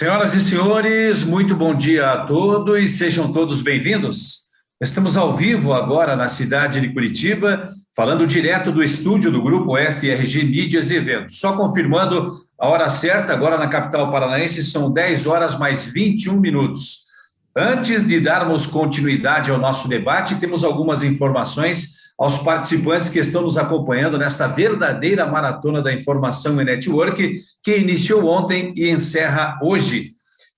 Senhoras e senhores, muito bom dia a todos e sejam todos bem-vindos. Estamos ao vivo agora na cidade de Curitiba, falando direto do estúdio do Grupo FRG Mídias e Eventos. Só confirmando a hora certa, agora na capital paranaense, são 10 horas mais 21 minutos. Antes de darmos continuidade ao nosso debate, temos algumas informações aos participantes que estão nos acompanhando nesta verdadeira maratona da informação e network, que iniciou ontem e encerra hoje.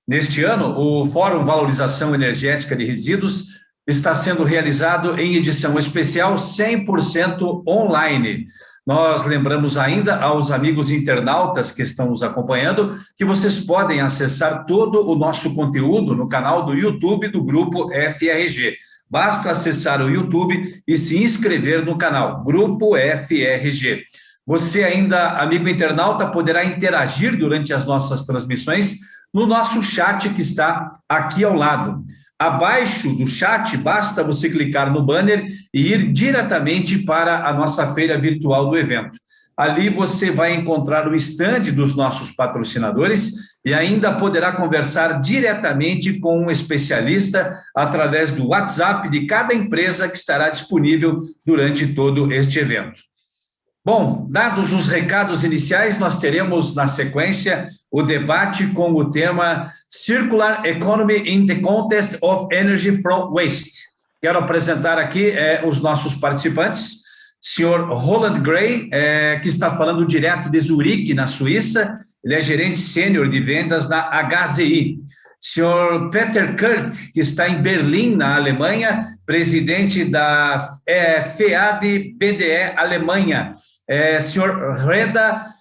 Neste ano, o Fórum Valorização Energética de Resíduos está sendo realizado em edição especial 100% online. Nós lembramos ainda aos amigos internautas que estão nos acompanhando que vocês podem acessar todo o nosso conteúdo no canal do YouTube do Grupo FRG. Basta acessar o YouTube e se inscrever no canal Grupo FRG. Você ainda, amigo internauta, poderá interagir durante as nossas transmissões no nosso chat que está aqui ao lado. Abaixo do chat, basta você clicar no banner e ir diretamente para a nossa feira virtual do evento. Ali você vai encontrar o stand dos nossos patrocinadores e ainda poderá conversar diretamente com um especialista através do WhatsApp de cada empresa que estará disponível durante todo este evento. Bom, dados os recados iniciais, nós teremos na sequência o debate com o tema Circular Economy in the Context of Energy from Waste. Quero apresentar aqui os nossos participantes. Senhor Roland Gray, que está falando direto de Zurique, na Suíça. Ele é gerente sênior de vendas na HZI. Senhor Peter Kurt, que está em Berlim, na Alemanha, presidente da FEAD-BDE Alemanha. Senhor Reda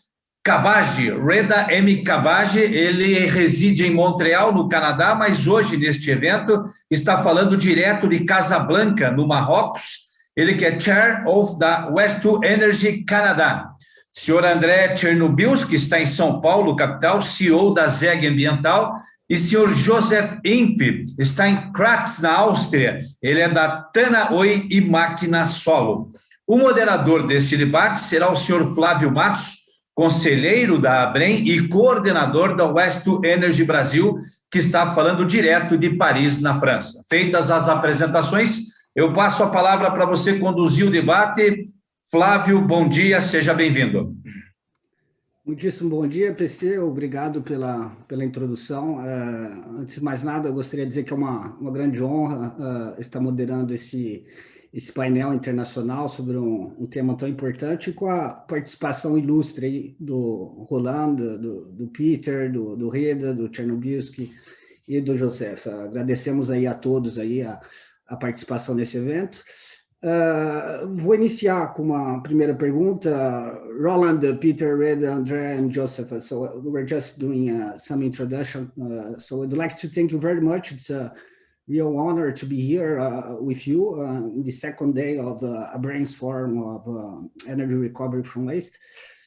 M. Cabage, ele reside em Montreal, no Canadá, mas hoje, neste evento, está falando direto de Casablanca, no Marrocos. Ele que é Chair of the West2 Energy Canadá. Senhor André Chernobyls, que está em São Paulo, capital, CEO da ZEG Ambiental. E senhor Joseph Imp, está em Graz, na Áustria. Ele é da Tanaoi e Máquina Solo. O moderador deste debate será o senhor Flávio Matos, conselheiro da ABREN e coordenador da West2 Energy Brasil, que está falando direto de Paris, na França. Feitas as apresentações, eu passo a palavra para você conduzir o debate. Flávio, bom dia, seja bem-vindo. Muitíssimo bom dia, PC, obrigado pela introdução. Antes de mais nada, eu gostaria de dizer que é uma grande honra estar moderando esse painel internacional sobre um tema tão importante, com a participação ilustre aí do Roland, do Peter, do Reda, do Chernobyl e do Joseph. Agradecemos aí a todos aí a participação nesse evento. Vou iniciar com uma primeira pergunta. Roland, Peter, Reda, André, and Joseph. So we're just doing some introduction. So I'd like to thank you very much. It's a real honor to be here with you in the second day of ABREN's Forum of Energy Recovery from Waste.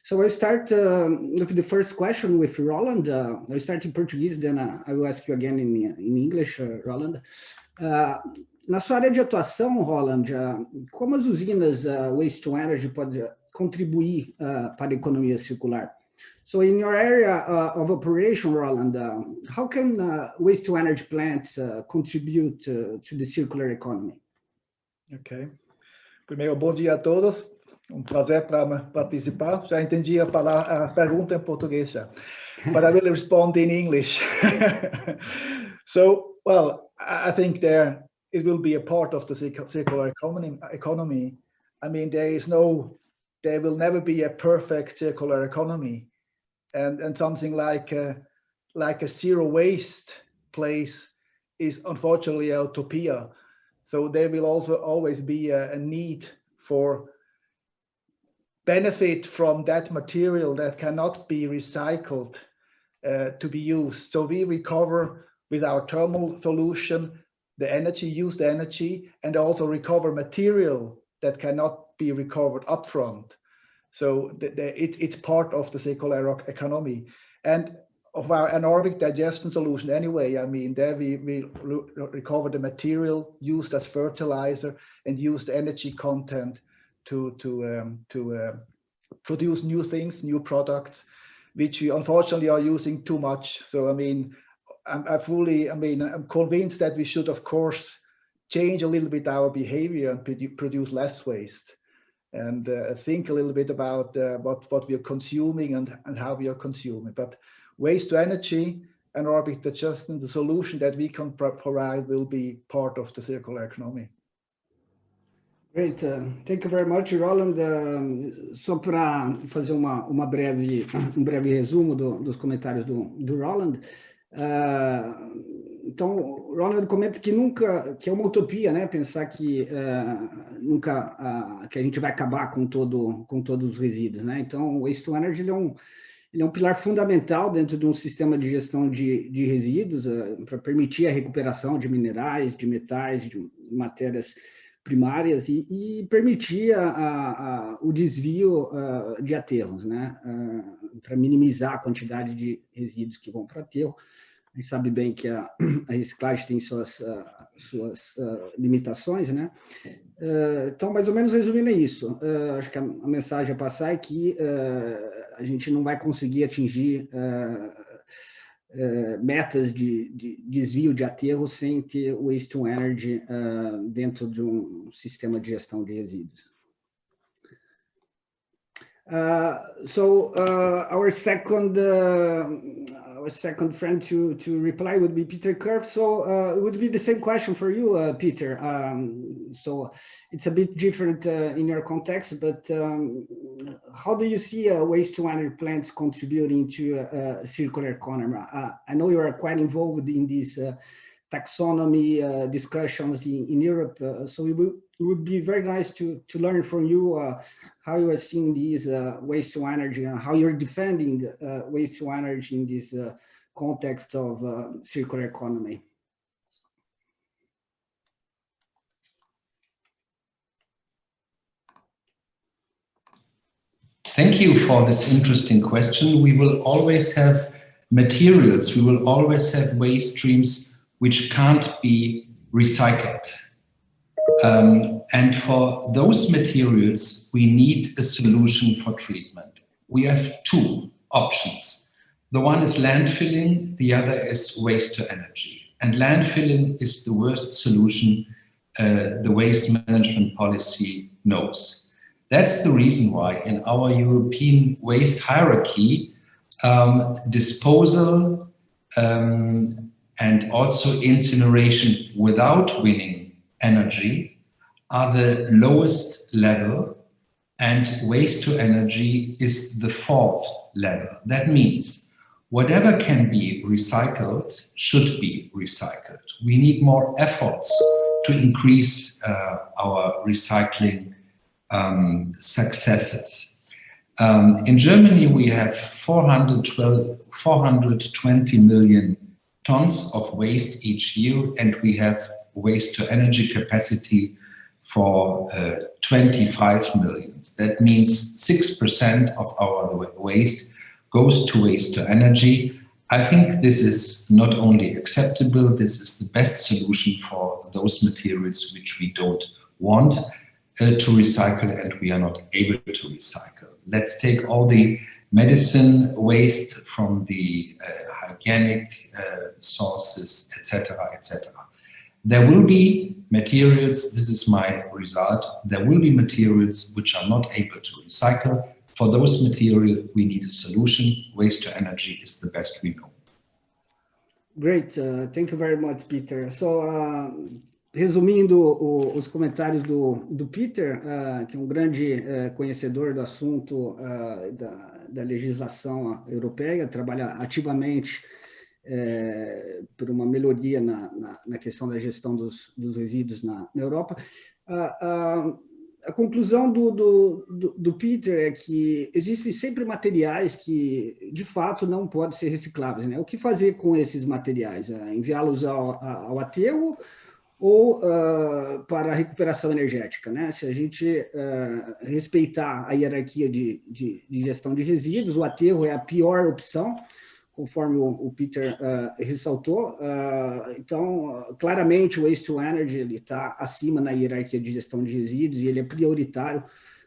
So I'll start with the first question with Roland. I'll start in Portuguese, then I will ask you again in English, Roland. Na sua área de atuação, Roland, como as usinas Waste-to-Energy podem contribuir para a economia circular? So in your area of operation, Roland, how can waste-to-energy plants contribute to the circular economy? Ok. Primeiro, bom dia a todos. Prazer para participar. Já entendi a pergunta em português já. But I will respond in English. So, well, I think it will be a part of the circular economy. I mean, there will never be a perfect circular economy, and something like a zero waste place is unfortunately a utopia. So there will also always be a need for benefit from that material that cannot be recycled to be used. So we recover with our thermal solution use the energy, and also recover material that cannot be recovered upfront. So it's part of the circular economy. And of our anaerobic digestion solution anyway, I mean, there we recover the material, used as fertilizer, and use the energy content to produce new things, new products, which we unfortunately are using too much. So, I mean, I'm convinced that we should, of course, change a little bit our behavior and produce less waste, and think a little bit about what we are consuming and how we are consuming. But waste to energy and orbit adjustment, the solution that we can provide will be part of the circular economy. Great, thank you very much, Roland. Só para fazer um breve resumo dos comentários do Roland. Então, o Roland comenta que é uma utopia, né? Pensar que que a gente vai acabar com todos os resíduos, né? Então, o Waste to Energy ele é um pilar fundamental dentro de um sistema de gestão de resíduos para permitir a recuperação de minerais, de metais, de matérias primárias e permitir o desvio de aterros, né? Para minimizar a quantidade de resíduos que vão para aterro. A gente sabe bem que a reciclagem tem suas limitações, né? Então, mais ou menos resumindo é isso. Acho que a mensagem a passar é que a gente não vai conseguir atingir metas de desvio de aterro sem ter o Waste to Energy dentro de um sistema de gestão de resíduos. Our second friend to reply would be Peter Kerf. So it would be the same question for you, Peter. So it's a bit different in your context, but how do you see waste to energy plants contributing to a circular economy? I know you are quite involved in these taxonomy discussions in Europe, so it would be very nice to learn from you how you are seeing these waste to energy and how you're defending waste to energy in this context of circular economy. Thank you for this interesting question. We will always have materials, we will always have waste streams which can't be recycled. And for those materials, we need a solution for treatment. We have two options. The one is landfilling, the other is waste to energy. And landfilling is the worst solution the waste management policy knows. That's the reason why in our European waste hierarchy, disposal and also incineration without winning energy are the lowest level, and waste to energy is the fourth level. That means whatever can be recycled should be recycled. We need more efforts to increase our recycling successes. In Germany, we have 420 million tons of waste each year, and we have waste to energy capacity for 25 million. That means 6% of our waste goes to waste to energy. I think this is not only acceptable, this is the best solution for those materials which we don't want to recycle and we are not able to recycle. Let's take all the medicine waste from the hygienic sources, etc., etc. There will be materials, this is my result, there will be materials which are not able to recycle. For those materials, we need a solution. Waste to energy is the best we know. Great, thank you very much, Peter. So, resumindo os comentários do Peter, que é um grande conhecedor do assunto da legislação europeia, trabalha ativamente por uma melhoria na questão da gestão dos resíduos na Europa. A conclusão do Peter é que existem sempre materiais que, de fato, não podem ser recicláveis, né? O que fazer com esses materiais? Enviá-los ao aterro ou para a recuperação energética, né? Se a gente respeitar a hierarquia de gestão de resíduos, o aterro é a pior opção, conforme o Peter ressaltou. Então, claramente, o Waste to Energy está acima na hierarquia de gestão de resíduos e ele é prioritário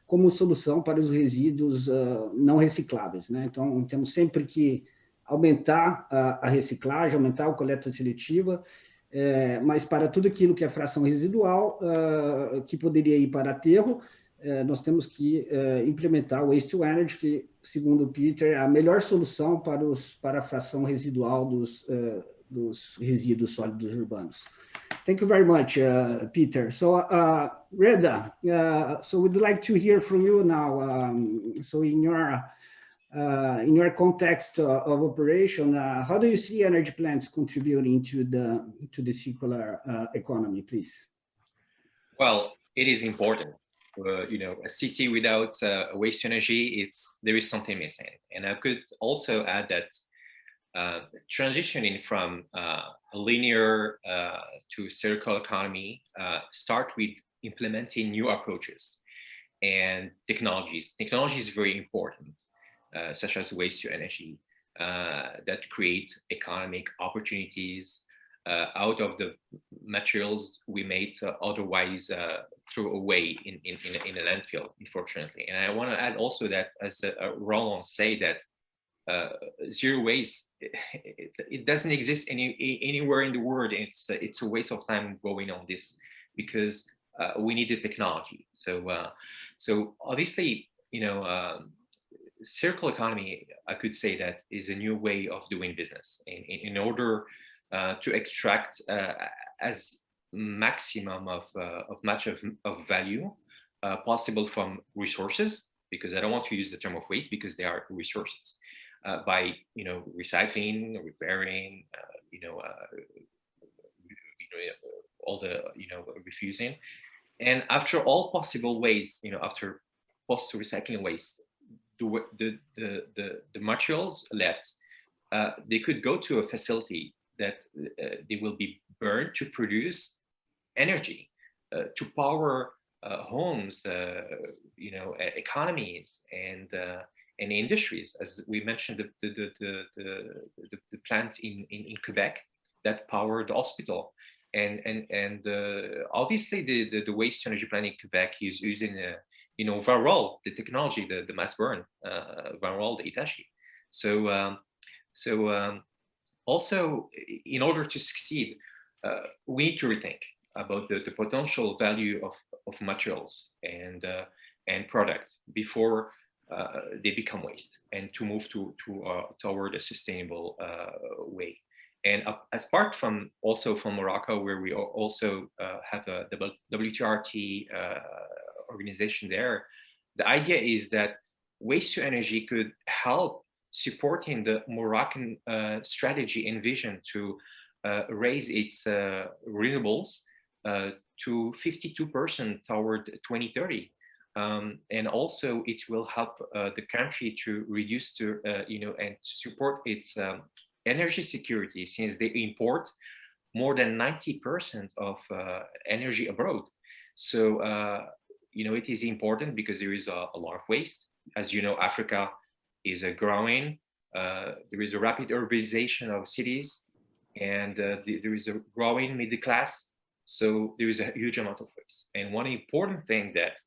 como solução para os resíduos não recicláveis, né? Então, temos sempre que aumentar a reciclagem, aumentar a coleta seletiva, mas para tudo aquilo que é fração residual, que poderia ir para aterro, nós temos que implementar o Waste to Energy, que, segundo o Peter, é a melhor solução para a fração residual dos resíduos sólidos urbanos. Thank you very much, Peter. So, Reda, so we'd like to hear from you now. So in your context of operation, how do you see energy plants contributing to the circular economy, please? Well, it is important. You know, a city without waste energy, there is something missing. And I could also add that transitioning from a linear to circular economy start with implementing new approaches and technologies. Technology is very important, such as waste to energy, that create economic opportunities out of the materials we made otherwise throw away in a landfill, unfortunately. And I want to add also that, as Roland said, that zero waste, it doesn't exist anywhere in the world. It's a waste of time going on this, because we need the technology. So obviously, you know, circular economy, I could say that, is a new way of doing business in order to extract as maximum of value possible from resources, because I don't want to use the term of waste, because they are resources, by, you know, recycling, repairing, all the, refusing, and after all possible ways, you know, after post-recycling waste, the materials left, they could go to a facility that they will be burned to produce energy, to power homes, economies, and industries. As we mentioned, the plant in Quebec that powered the hospital, and obviously the waste energy plant in Quebec is using Varroa, the technology, the mass burn, Varroa, the Hitachi. Also, in order to succeed, we need to rethink about the potential value of materials and product before they become waste, and to move toward a sustainable way. And apart from Morocco, where we also have a WTRT organization there, the idea is that waste to energy could help supporting the Moroccan strategy and vision to raise its renewables to 52% toward 2030. And also it will help the country to reduce and support its energy security, since they import more than 90% of energy abroad. So, it is important because there is a lot of waste. As you know, Africa is growing. There is a rapid urbanization of cities, and there is a growing middle class. So there is a huge amount of waste. And one important thing, that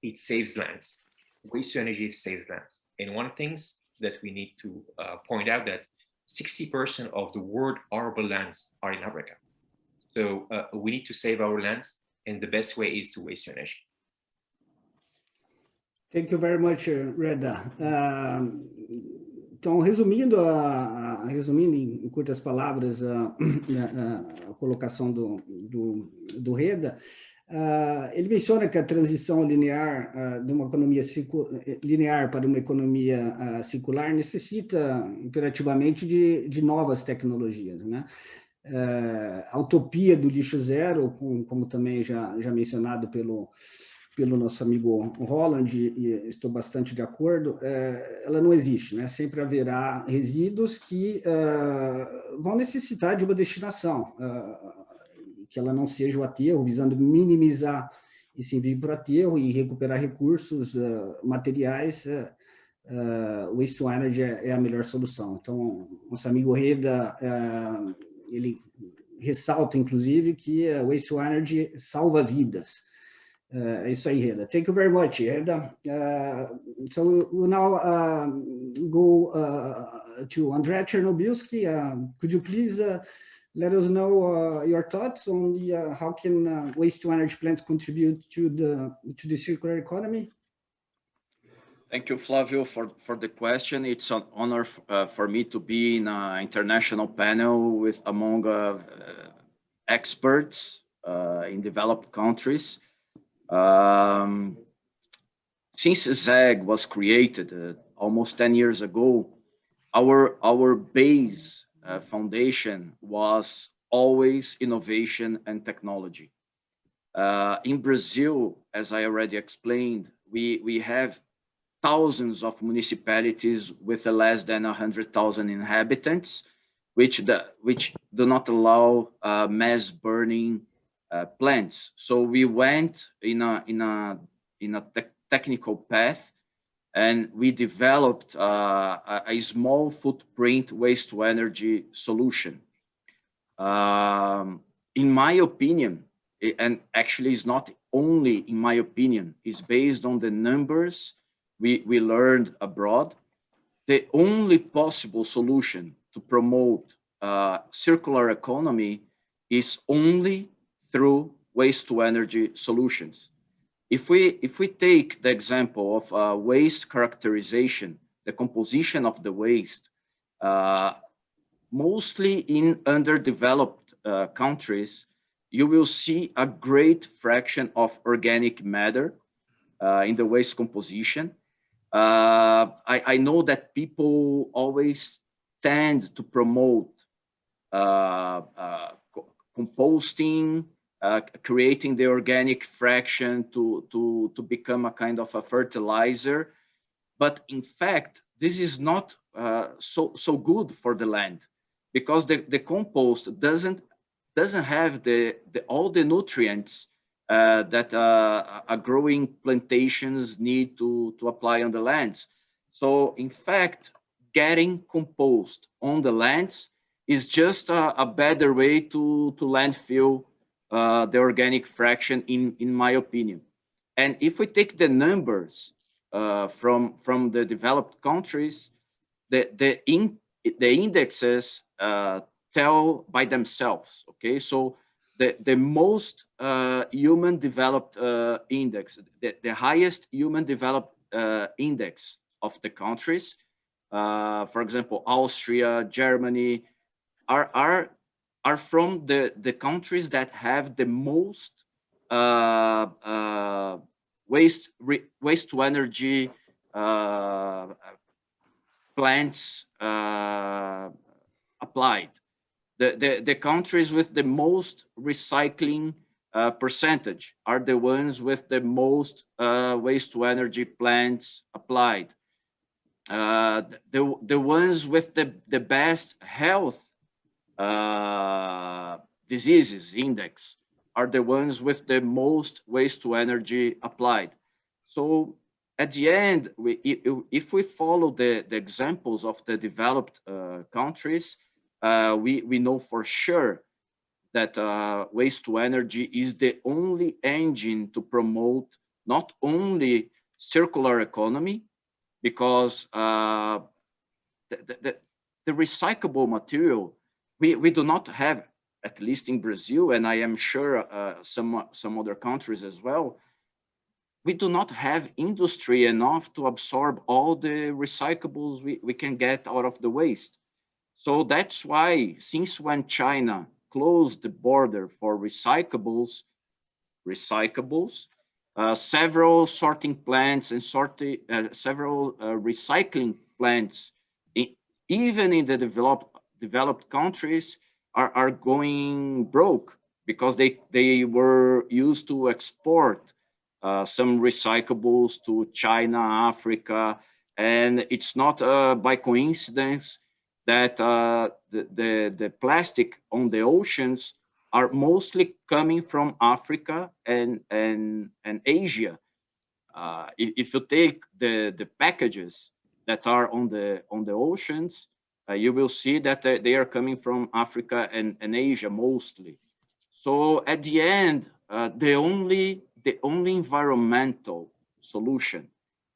it saves lands. Waste to energy saves lands. And one of the things that we need to point out, that 60% of the world arable lands are in Africa. So we need to save our lands, and the best way is to waste energy. Thank you very much, Reda. Então, resumindo em curtas palavras a colocação do Reda, ele menciona que a transição linear de uma economia linear para uma economia circular necessita imperativamente de novas tecnologias, né? A utopia do lixo zero, como também já mencionado pelo nosso amigo Roland, e estou bastante de acordo, ela não existe, né? Sempre haverá resíduos que vão necessitar de uma destinação, que ela não seja o aterro, visando minimizar esse envio para o aterro e recuperar recursos materiais. O Waste to Energy é a melhor solução. Então, nosso amigo Reda, ele ressalta, inclusive, que o Waste to Energy salva vidas. É isso aí, Reda. Thank you very much, Reda. So we'll now go to Andrea Chernobilski. Could you please let us know your thoughts on the how can waste-to-energy plants contribute to the circular economy? Thank you, Flavio, for the question. It's an honor for me to be in an international panel with among experts in developed countries. Since ZEG was created almost 10 years ago, our base foundation was always innovation and technology. In Brazil, as I already explained, we have thousands of municipalities with less than 100,000 inhabitants, which do not allow mass burning plants. So we went in a technical path, and we developed a small footprint waste-to-energy solution. In my opinion, and actually it's not only in my opinion, it's based on the numbers we learned abroad, the only possible solution to promote circular economy is only through waste-to-energy solutions. If we take the example of waste characterization, the composition of the waste, mostly in underdeveloped countries, you will see a great fraction of organic matter in the waste composition. I know that people always tend to promote composting, creating the organic fraction to become a kind of a fertilizer. But in fact, this is not so good for the land, because the compost doesn't have all the nutrients that growing plantations need to apply on the lands. So in fact, getting compost on the lands is just a better way to landfill the organic fraction, in my opinion. And if we take the numbers from the developed countries, the indexes tell by themselves. Okay, so the most human developed index, the highest human developed index of the countries, for example, Austria, Germany, are from the countries that have the most waste to energy plants applied. The countries with the most recycling percentage are the ones with the most waste to energy plants applied. The ones with the best health diseases index are the ones with the most waste to energy applied. So at the end, if we follow the examples of the developed countries, we know for sure that waste to energy is the only engine to promote not only circular economy, because the recyclable material, we do not have, at least in Brazil, and I am sure some other countries as well, we do not have industry enough to absorb all the recyclables we can get out of the waste. So that's why, since when China closed the border for recyclables, several sorting plants and several recycling plants, even in the developed countries, are going broke, because they were used to export some recyclables to China, Africa, and it's not by coincidence that the plastic on the oceans are mostly coming from Africa and Asia. If you take the packages that are on the oceans, you will see that they are coming from Africa and Asia mostly. So at the end, the only the only environmental solution,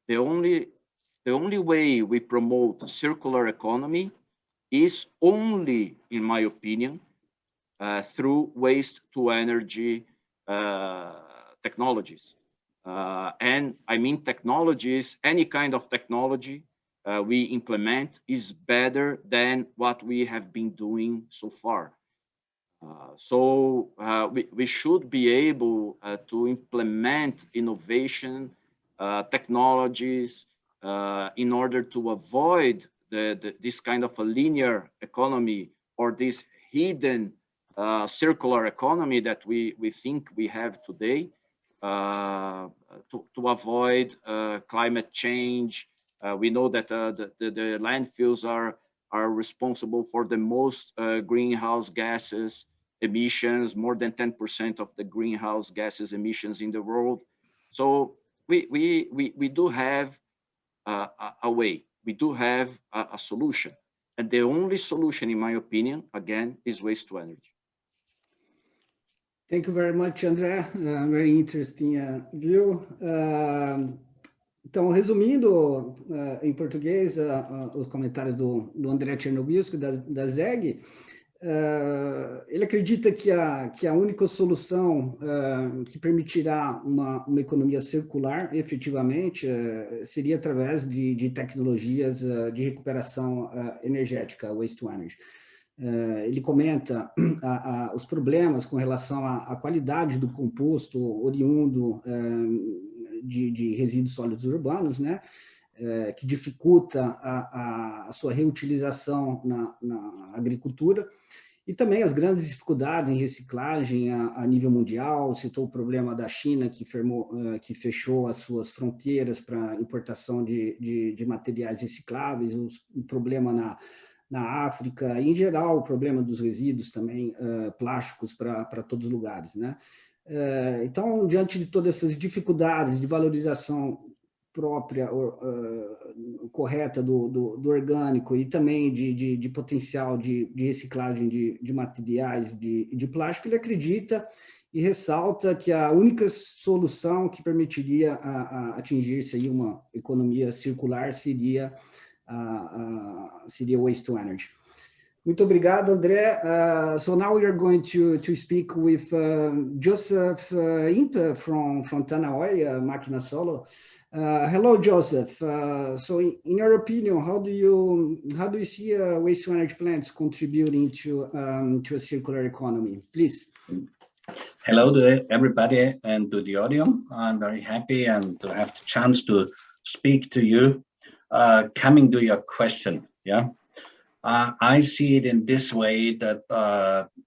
the only way we promote circular economy is only, in my opinion, through waste to energy technologies. And I mean technologies, any kind of technology we implement is better than what we have been doing so far. So we should be able to implement innovation technologies in order to avoid this kind of a linear economy or this hidden circular economy that we think we have today, to avoid climate change. We know that the landfills are responsible for the most greenhouse gases emissions, more than 10% of the greenhouse gases emissions in the world. So we do have a way, we do have a solution. And the only solution, in my opinion, again, is waste to energy. Thank you very much, André. Very interesting view. Então, resumindo em português os comentários do André Chernobyl, da ZEG, ele acredita que a única solução que permitirá uma economia circular, efetivamente, seria através de tecnologias de recuperação energética, waste to energy. Ele comenta os problemas com relação à qualidade do composto oriundo de resíduos sólidos urbanos, né, que dificulta a sua reutilização na agricultura, e também as grandes dificuldades em reciclagem a nível mundial. Citou o problema da China, que fechou as suas fronteiras para importação de materiais recicláveis, o problema na África, e, em geral, o problema dos resíduos também, plásticos para todos os lugares, né? Então, diante de todas essas dificuldades de valorização própria, correta do orgânico, e também de potencial de reciclagem de materiais de plástico, ele acredita e ressalta que a única solução que permitiria atingir-se aí uma economia circular seria waste to energy. Muito obrigado, André. So now we are going to speak with Joseph Impe from Tanaoi, Máquina Solo. Hello, Joseph. So in your opinion, how do you see waste to energy plants contributing to a circular economy? Please. Hello to everybody and to the audience. I'm very happy and to have the chance to speak to you. Coming to your question, yeah, I see it in this way that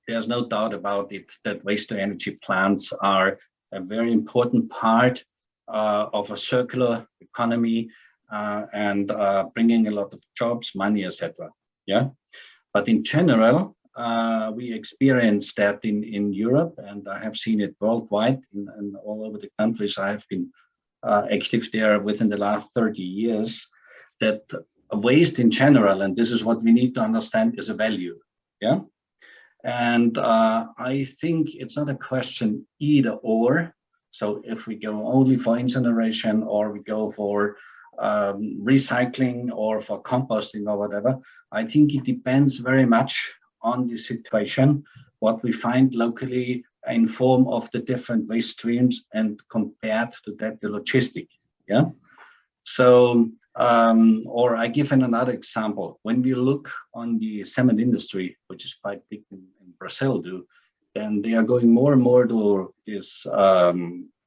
there's no doubt about it that waste to energy plants are a very important part of a circular economy and bringing a lot of jobs, money, etc. Yeah, but in general, we experience that in Europe, and I have seen it worldwide and all over the countries I have been active there within the last 30 years. That waste in general, and this is what we need to understand, is a value, yeah? And I think it's not a question either or. So if we go only for incineration, or we go for recycling, or for composting, or whatever, I think it depends very much on the situation, what we find locally in form of the different waste streams, and compared to that, the logistic, yeah? So, or I give another example. When we look on the cement industry, which is quite big in Brazil, then they are going more and more to this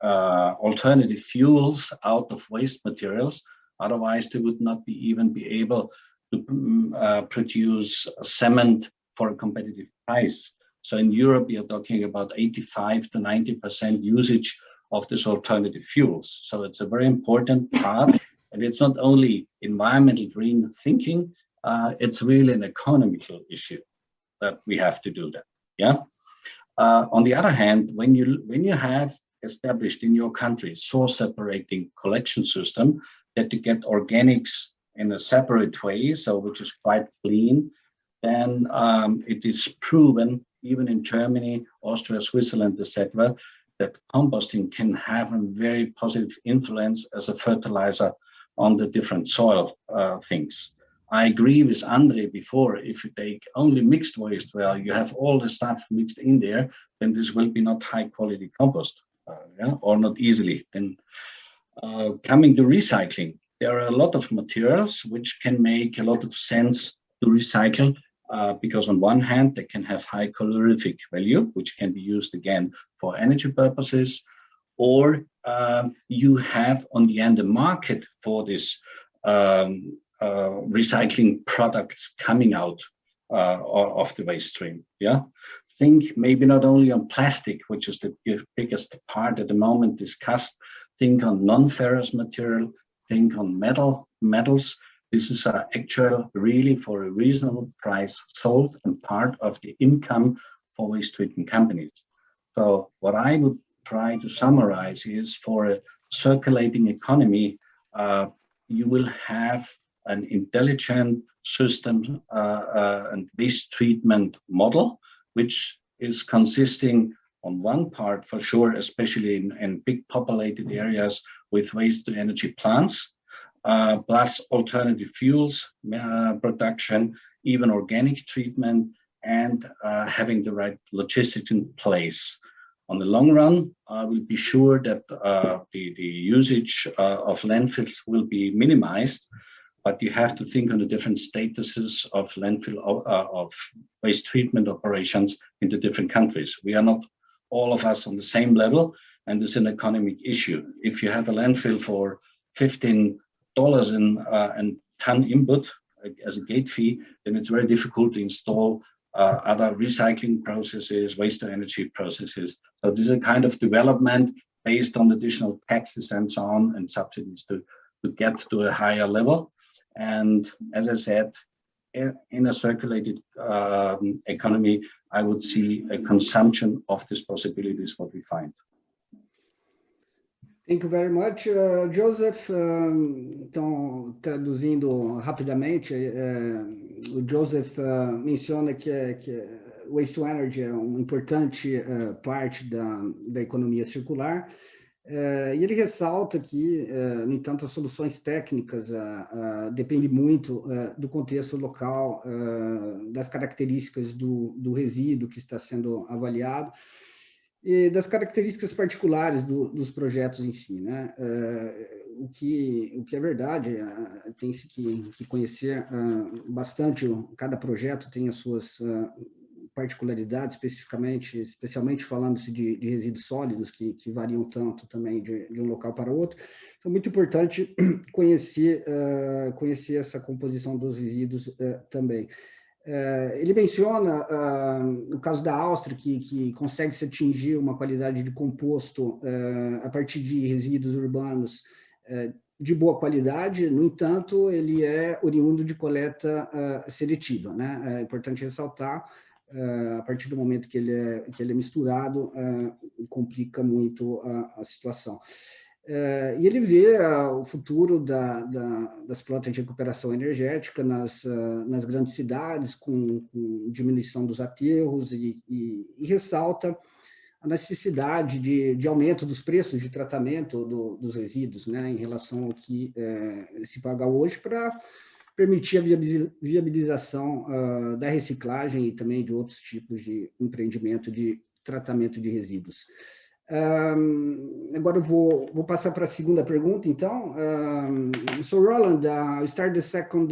alternative fuels out of waste materials. Otherwise, they would not even be able to produce cement for a competitive price. So in Europe, we are talking about 85 to 90% usage of this alternative fuels. So it's a very important part. And it's not only environmental green thinking, it's really an economical issue that we have to do that, yeah? On the other hand, when you have established in your country source separating collection system, that you get organics in a separate way, so which is quite clean, then it is proven, even in Germany, Austria, Switzerland, etc., that composting can have a very positive influence as a fertilizer on the different soil things. I agree with Andre before, if you take only mixed waste, where you have all the stuff mixed in there, then this will be not high quality compost, or not easily. Then coming to recycling, there are a lot of materials which can make a lot of sense to recycle, because on one hand, they can have high calorific value, which can be used again for energy purposes, or you have on the end a market for this recycling products coming out of the waste stream. Yeah, think maybe not only on plastic, which is the biggest part at the moment discussed. Think on non-ferrous material. Think on metals. This is actual really for a reasonable price sold and part of the income for waste treatment companies. So what I would try to summarize is, for a circulating economy, you will have an intelligent system and waste treatment model, which is consisting on one part for sure, especially in big populated areas with waste to energy plants, plus alternative fuels production, even organic treatment, and having the right logistics in place. On the long run, we'll be sure that the usage of landfills will be minimized, but you have to think on the different statuses of landfill of waste treatment operations in the different countries. We are not all of us on the same level, and it's an economic issue. If you have a landfill for $15 in ton input as a gate fee, then it's very difficult to install other recycling processes, waste to energy processes. So this is a kind of development based on additional taxes and so on, and subsidies to get to a higher level. And as I said, in a circulated economy, I would see a consumption of these possibilities, what we find. Thank you very much, Joseph. Então, traduzindo rapidamente, o Joseph menciona que Waste to Energy é uma importante parte da economia circular, e ele ressalta que, no entanto, as soluções técnicas dependem muito do contexto local, das características do resíduo que está sendo avaliado, e das características particulares dos projetos em si, né? O que é verdade, tem-se que conhecer bastante, cada projeto tem as suas particularidades, especialmente falando-se de resíduos sólidos, que variam tanto também de um local para outro. Então, muito importante conhecer essa composição dos resíduos também. Ele menciona o caso da Áustria, que consegue se atingir uma qualidade de composto a partir de resíduos urbanos de boa qualidade. No entanto, ele é oriundo de coleta seletiva, né? É importante ressaltar, a partir do momento que ele é misturado, complica muito a situação. E ele vê o futuro das plantas de recuperação energética nas grandes cidades, com diminuição dos aterros, e ressalta a necessidade de aumento dos preços de tratamento dos resíduos, né, em relação ao que se paga hoje, para permitir a viabilização da reciclagem e também de outros tipos de empreendimento de tratamento de resíduos. Agora eu vou passar para a segunda pergunta, então. So Roland, I'll start the second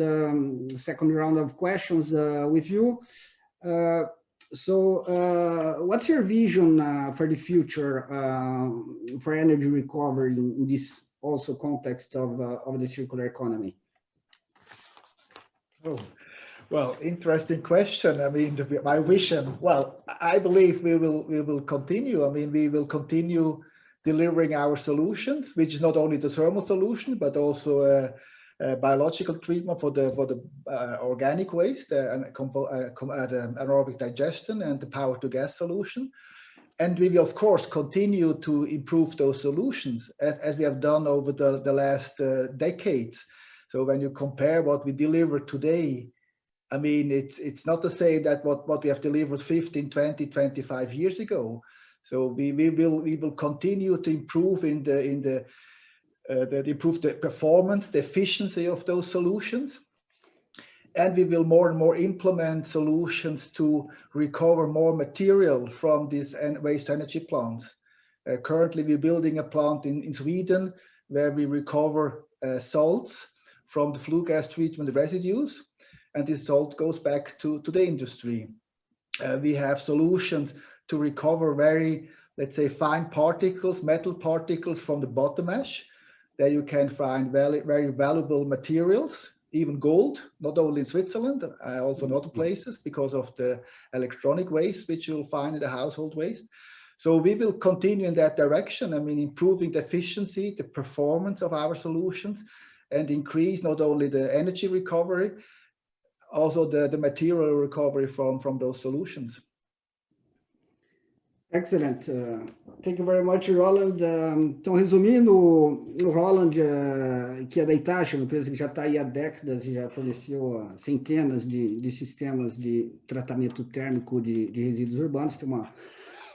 round of questions with you. So what's your vision for the future for energy recovery in this also context of the circular economy? Oh. Well, interesting question. I mean, my vision, well, I believe we will continue. I mean, we will continue delivering our solutions, which is not only the thermal solution, but also biological treatment for the organic waste, and anaerobic digestion, and the power to gas solution. And we will, of course, continue to improve those solutions as we have done over the last decades. So when you compare what we deliver today, I mean, it's not to say that what we have delivered 15, 20, 25 years ago. So we will continue to improve improve the performance, the efficiency of those solutions. And we will more and more implement solutions to recover more material from these waste energy plants. Currently, we're building a plant in Sweden where we recover salts from the flue gas treatment residues, and this salt goes back to the industry. We have solutions to recover very, let's say, fine particles, metal particles from the bottom ash. There you can find very valuable materials, even gold, not only in Switzerland, also in other places, because of the electronic waste which you'll find in the household waste. So we will continue in that direction. I mean, improving the efficiency, the performance of our solutions, and increase not only the energy recovery, also the material recovery from those solutions. Excellent. Thank you very much, Roland. Então, resumindo, o Roland, que é da Itachi, uma empresa que já está aí há décadas e já forneceu centenas de sistemas de tratamento térmico de resíduos urbanos, tem uma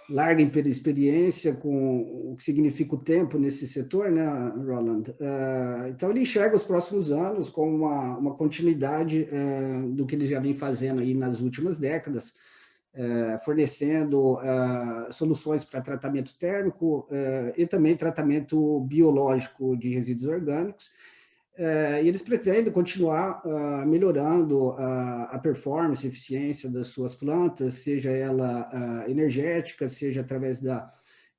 larga experiência com o que significa o tempo nesse setor, né, Roland? Então, ele enxerga os próximos anos como uma continuidade do que ele já vem fazendo aí nas últimas décadas, fornecendo soluções para tratamento térmico e também tratamento biológico de resíduos orgânicos. E eles pretendem continuar melhorando a performance, a eficiência das suas plantas, seja ela energética, seja através da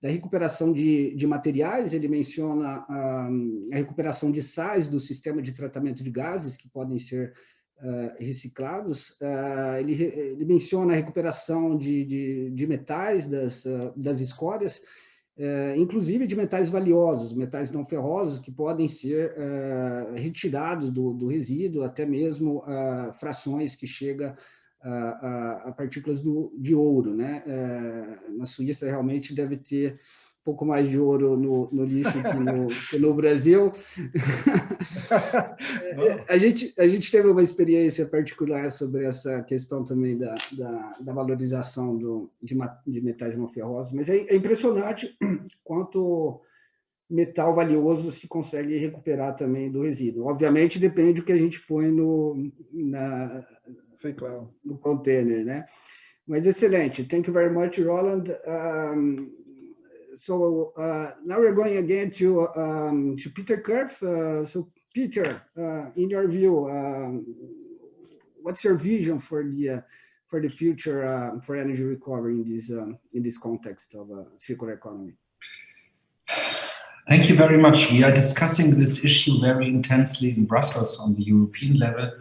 recuperação de materiais. Ele menciona a recuperação de sais do sistema de tratamento de gases que podem ser reciclados. Ele menciona a recuperação de metais das escórias, inclusive de metais valiosos, metais não ferrosos, que podem ser retirados do resíduo, até mesmo frações que chegam a partículas de ouro, né? Na Suíça realmente deve ter um pouco mais de ouro no lixo que no Brasil. A gente teve uma experiência particular sobre essa questão também da valorização de metais não ferrosos, mas é impressionante quanto metal valioso se consegue recuperar também do resíduo. Obviamente depende do que a gente põe no container, né? Mas excelente. Thank you very much, Roland. So now we're going again to Peter Kerf. So Peter, in your view, what's your vision for the future for energy recovery in this context of circular economy? Thank you very much. We are discussing this issue very intensely in Brussels on the European level,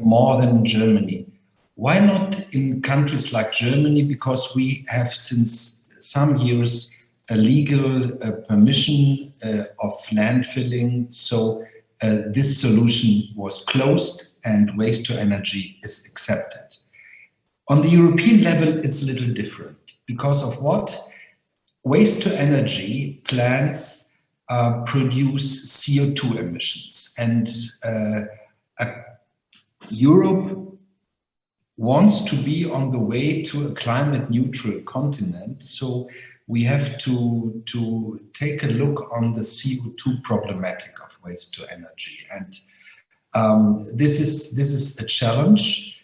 more than in Germany. Why not in countries like Germany? Because we have since some years a legal permission of landfilling, so this solution was closed and waste to energy is accepted. On the European level, it's a little different. Because of what? Waste to energy plants produce CO2 emissions, and Europe wants to be on the way to a climate neutral continent, so we have to take a look on the CO2 problematic of waste to energy, and this is a challenge.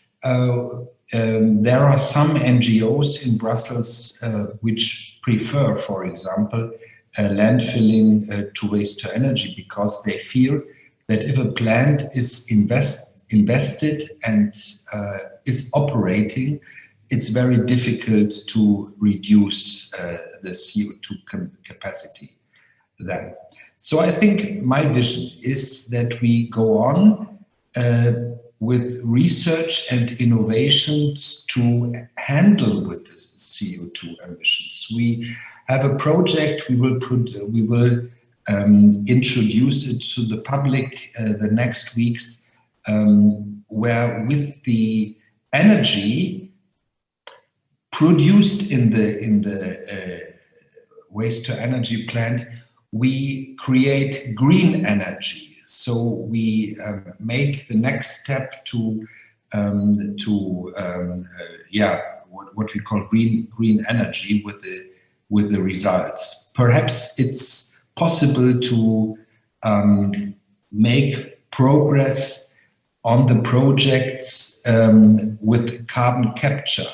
There are some NGOs in Brussels which prefer, for example, landfilling to waste to energy, because they fear that if a plant is invested and is operating, it's very difficult to reduce the CO2 capacity then. So I think my vision is that we go on with research and innovations to handle with the CO2 emissions. We have a project, we will introduce it to the public the next weeks, where with the energy produced in the waste to energy plant, we create green energy. So we make the next step to what we call green energy with with the results. Perhaps it's possible to make progress on the projects with carbon capture.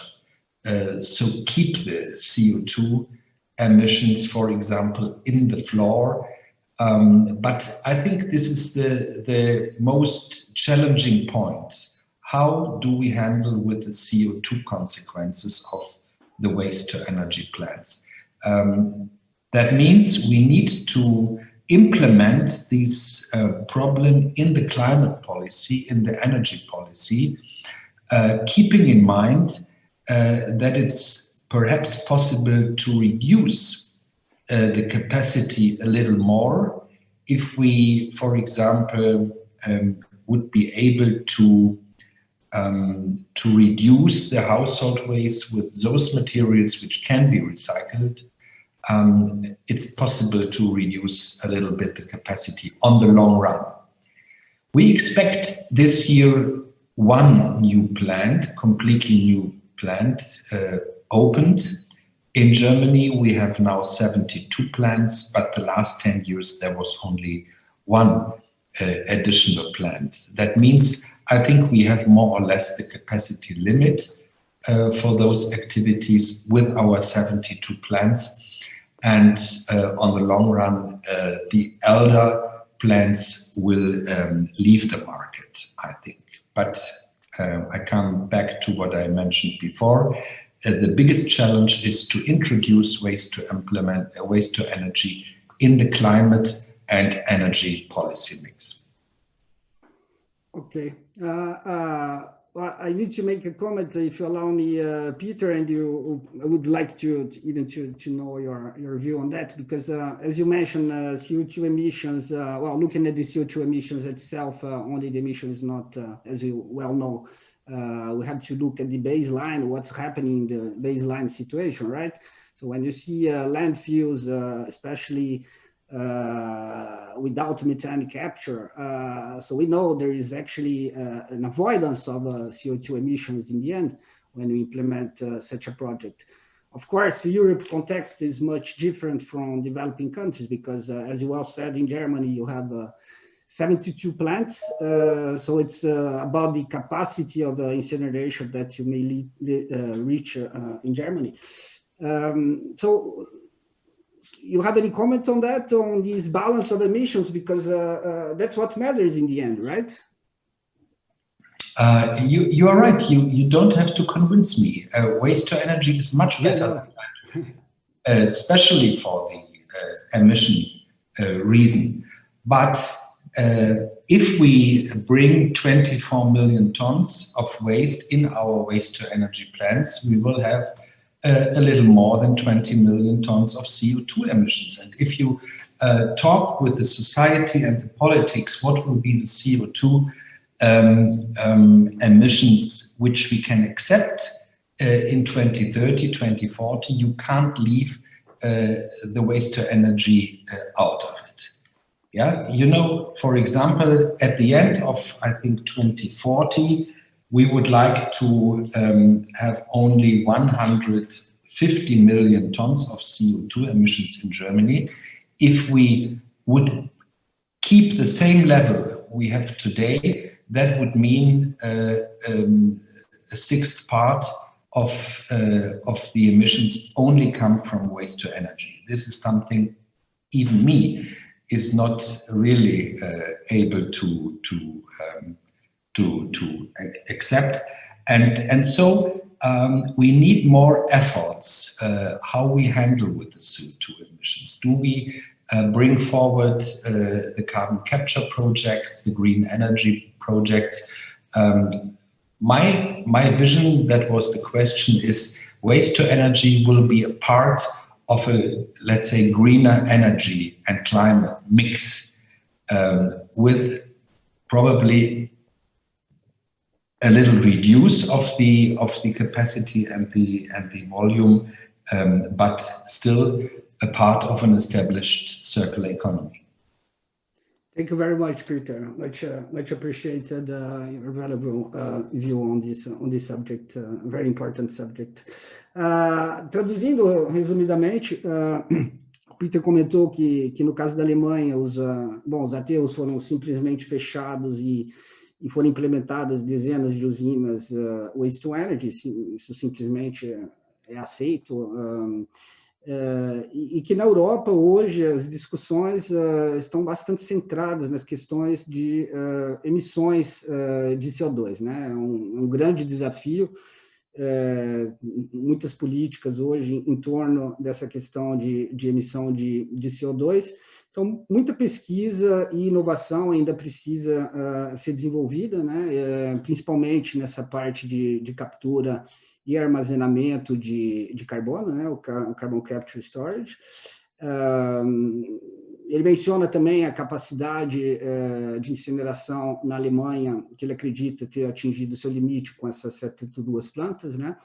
So keep the CO2 emissions, for example, in the floor. But I think this is the most challenging point. How do we handle with the CO2 consequences of the waste to energy plants? That means we need to implement this problem in the climate policy, in the energy policy, keeping in mind that it's perhaps possible to reduce the capacity a little more if we, for example, would be able to reduce the household waste with those materials which can be recycled. It's possible to reduce a little bit the capacity on the long run. We expect this year one new plant, completely new plant, opened. In Germany, we have now 72 plants, but the last 10 years there was only one additional plant. That means I think we have more or less the capacity limit for those activities with our 72 plants. And on the long run, the elder plants will leave the market, I think. But I come back to what I mentioned before. The biggest challenge is to introduce waste to energy in the climate and energy policy mix. Okay. Well, I need to make a comment, if you allow me, Peter, and I would like to know your view on that, because as you mentioned, CO2 emissions, well, looking at the CO2 emissions itself, only the emissions, not, as you well know, we have to look at the baseline, what's happening in the baseline situation, right? So when you see landfills, especially without methane capture, so we know there is actually an avoidance of CO2 emissions in the end when we implement such a project. Of course, the Europe context is much different from developing countries because, as you well said, in Germany you have 72 plants, so it's about the capacity of incineration that you may reach in Germany. So you have any comment on that, on this balance of emissions, because that's what matters in the end, right? You are right. You don't have to convince me. Waste to energy is much better, especially for the emission reason. But if we bring 24 million tons of waste in our waste to energy plants, we will have a little more than 20 million tons of CO2 emissions. And if you talk with the society and the politics, what will be the CO2 emissions which we can accept in 2030, 2040, you can't leave the waste to energy out of it. Yeah, you know, for example, at the end of, I think, 2040, we would like to have only 150 million tons of CO2 emissions in Germany. If we would keep the same level we have today, that would mean a sixth part of the emissions only come from waste to energy. This is something even me is not really able to accept, and so we need more efforts how we handle with the CO2 emissions. Do we bring forward the carbon capture projects, the green energy projects? My vision, that was the question, is waste to energy will be a part of a, let's say, greener energy and climate mix with probably a little reduce of the capacity and the volume, but still a part of an established circular economy. Thank you very much, Peter. Much appreciated your valuable view on this subject, a very important subject. Traduzindo resumidamente, o Peter comentou que no caso da Alemanha, os aterros foram simplesmente fechados e foram implementadas dezenas de usinas waste to energy, isso simplesmente é aceito, e que na Europa hoje as discussões estão bastante centradas nas questões de emissões de CO2, né? É um grande desafio, muitas políticas hoje em torno dessa questão de emissão de CO2. Então, muita pesquisa e inovação ainda precisa ser desenvolvida, né? Principalmente nessa parte de captura e armazenamento de carbono, né? O Carbon Capture Storage. Ele menciona também a capacidade de incineração na Alemanha, que ele acredita ter atingido seu limite com essas 72 plantas, né?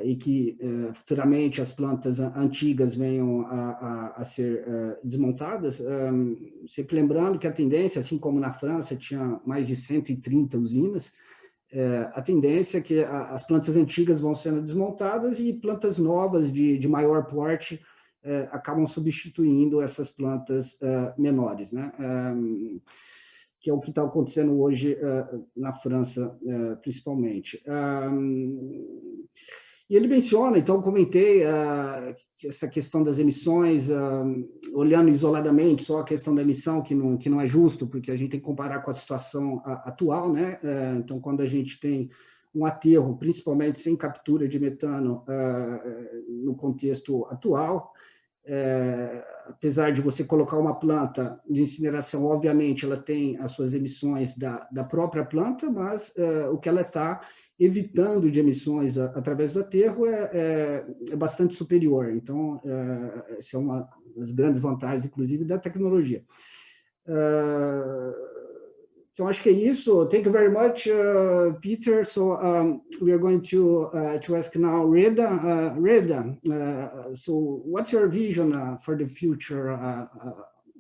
E que futuramente as plantas antigas venham a ser desmontadas, sempre lembrando que a tendência, assim como na França tinha mais de 130 usinas, a tendência é que as plantas antigas vão sendo desmontadas e plantas novas de maior porte acabam substituindo essas plantas menores, né? Que é o que está acontecendo hoje na França, principalmente. E ele menciona, então, comentei essa questão das emissões, olhando isoladamente só a questão da emissão, que não é justo, porque a gente tem que comparar com a situação atual, né? Então, quando a gente tem um aterro, principalmente sem captura de metano no contexto atual, apesar de você colocar uma planta de incineração, obviamente ela tem as suas emissões da própria planta, mas o que ela está evitando de emissões através do aterro é bastante superior. Então, essa é uma das grandes vantagens, inclusive, da tecnologia. Então, acho que é isso. Thank you very much, Peter. So we are going to ask now Reda. Reda, so what's your vision for the future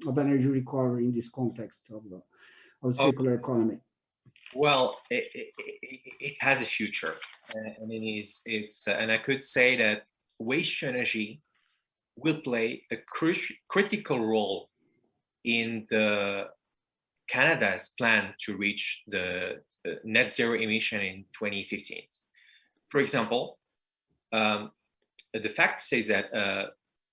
of energy recovery in this context of circular economy? Well, it has a future. I mean, and I could say that waste to energy will play a critical role in Canada's plan to reach the net zero emission in 2015. For example, the fact says that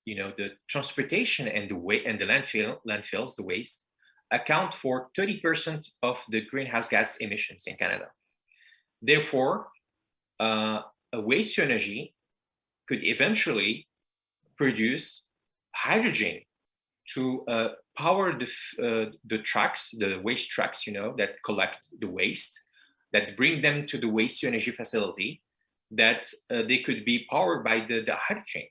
the transportation and the landfills, the waste, account for 30% of the greenhouse gas emissions in Canada. Therefore, a waste to energy could eventually produce hydrogen to power the trucks, the waste trucks, that collect the waste, that bring them to the waste to energy facility, that they could be powered by the hydrogen.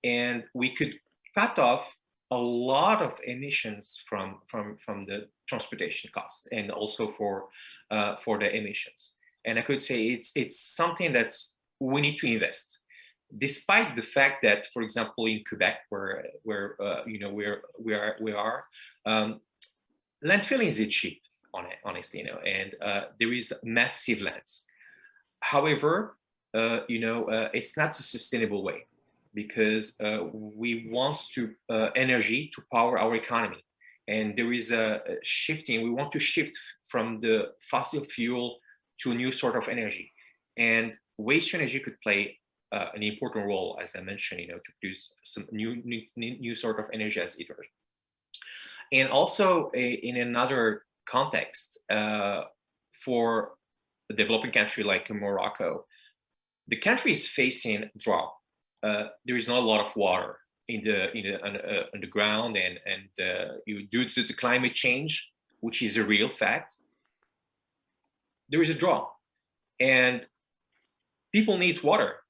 And we could cut off a lot of emissions from the transportation cost, and also for the emissions. And I could say it's something that we need to invest, despite the fact that, for example, in Quebec, where we are, landfilling is cheap, honestly, and there is massive lands. However, it's not a sustainable way, because we want energy to power our economy, and there is a shifting. We want to shift from the fossil fuel to a new sort of energy, and waste energy could play an important role, as I mentioned, to produce some new sort of energy as it were. And also in another context, for a developing country like Morocco, the country is facing drought. There is not a lot of water on the ground, and due to the climate change, which is a real fact, there is a drought, and people need water.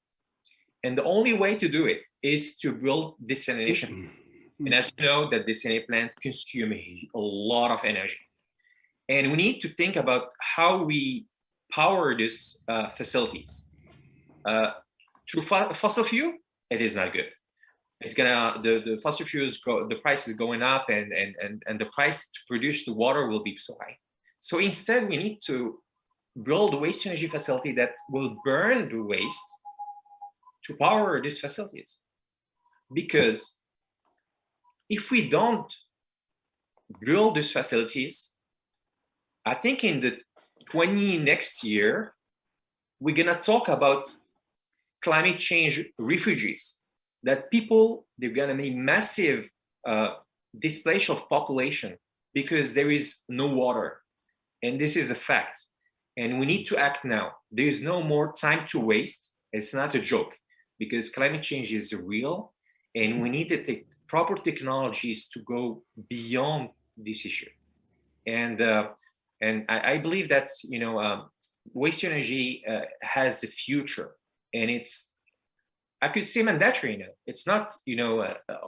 And the only way to do it is to build desalination. And as you know, that desalination plant consume a lot of energy. And we need to think about how we power these facilities. Through fossil fuel, it is not good. It's gonna the fossil fuels the price is going up, and the price to produce the water will be so high. So instead, we need to build a waste energy facility that will burn the waste to power these facilities. Because if we don't build these facilities, I think in the next year, we're gonna talk about climate change refugees, that people, they're gonna be massive displacement of population because there is no water. And this is a fact. And we need to act now. There is no more time to waste. It's not a joke, because climate change is real, and we need to take proper technologies to go beyond this issue. And I believe that, you know, waste to energy has a future, and it's, I could say, mandatory now. It's not, you know,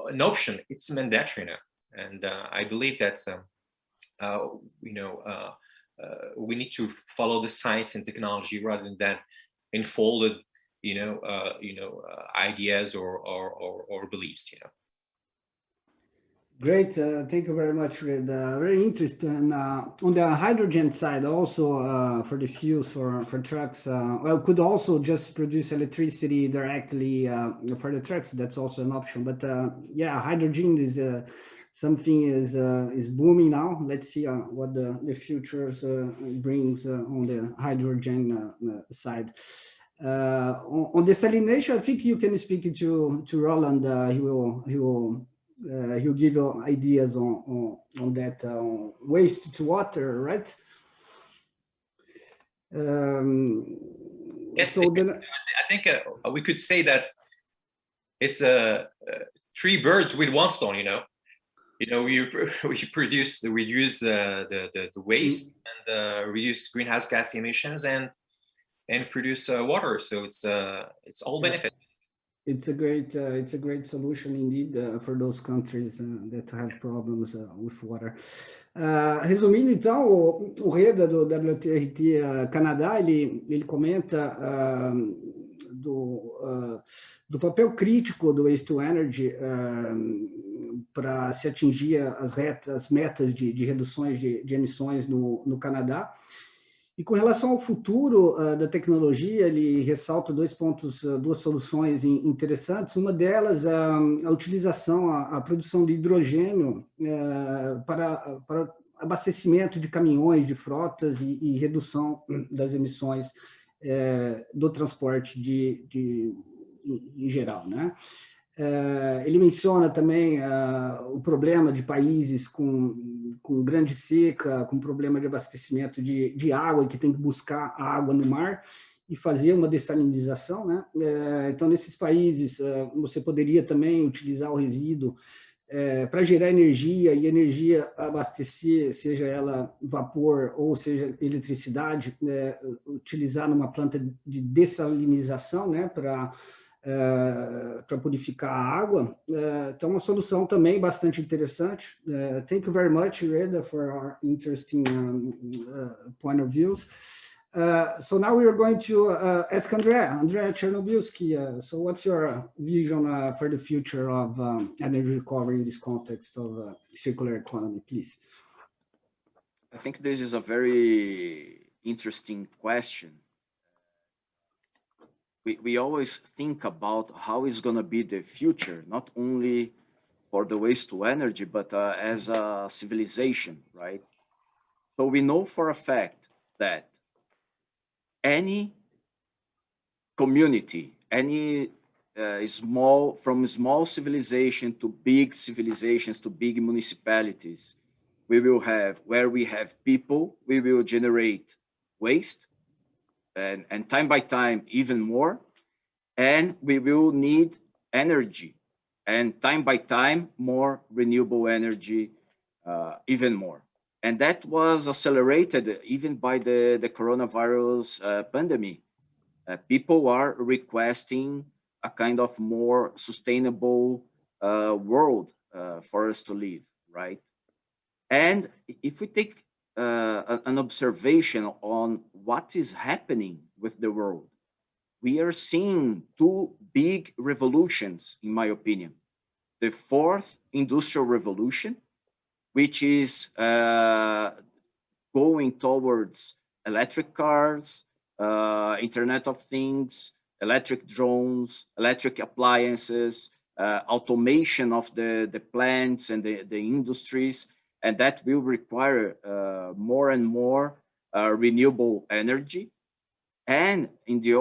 an option. It's mandatory now. And I believe that you know, we need to follow the science and technology rather than enfolded, you know, ideas or beliefs, you know. Great, thank you very much, Red. Very interesting. On the hydrogen side, also for the fuels for trucks, well, could also just produce electricity directly for the trucks. That's also an option. But yeah, hydrogen is something is booming now. Let's see what the future brings on the hydrogen side. On desalination, I think you can speak to Roland. He'll give you ideas on that waste to water, right? Yes, so then, I think we could say that it's three birds with one stone. You know, we reduce the waste and reduce greenhouse gas emissions and produce water. So it's all benefit. It's a great solution indeed for those countries that have problems with water. Resumindo, então, o Reda do WTRT Canadá, ele comenta do papel crítico do Waste to Energy para se atingir as metas de reduções de emissões no Canadá. E com relação ao futuro da tecnologia, ele ressalta duas soluções interessantes. Uma delas é a utilização, a produção de hidrogênio para abastecimento de caminhões, de frotas e redução das emissões do transporte em geral, né? Ele menciona também o problema de países com grande seca, com problema de abastecimento de água, e que tem que buscar a água no mar e fazer uma dessalinização, né? Então, nesses países, você poderia também utilizar o resíduo para gerar energia, e energia abastecer, seja ela vapor ou seja eletricidade, utilizar numa planta de dessalinização, né, para purificar a água. Então, uma solução também bastante interessante. Thank you very much, Reda, for our interesting point of views. So now we are going to ask Andrea Chernobylski. So what's your vision for the future of energy recovery in this context of circular economy, please? I think this is a very interesting question. We always think about how is going to be the future, not only for the waste to energy, but as a civilization, right? So we know for a fact that any community, any from small civilization to big civilizations to big municipalities, we will have, where we have people, we will generate waste, and time by time, even more. And we will need energy, and time by time, more renewable energy, even more. And that was accelerated even by the coronavirus pandemic. People are requesting a kind of more sustainable world for us to live, right? And if we take an observation on what is happening with the world, we are seeing two big revolutions, in my opinion. The fourth industrial revolution, which is going towards electric cars, Internet of Things, electric drones, electric appliances, automation of the plants and the industries, and that will require more and more renewable energy. And in the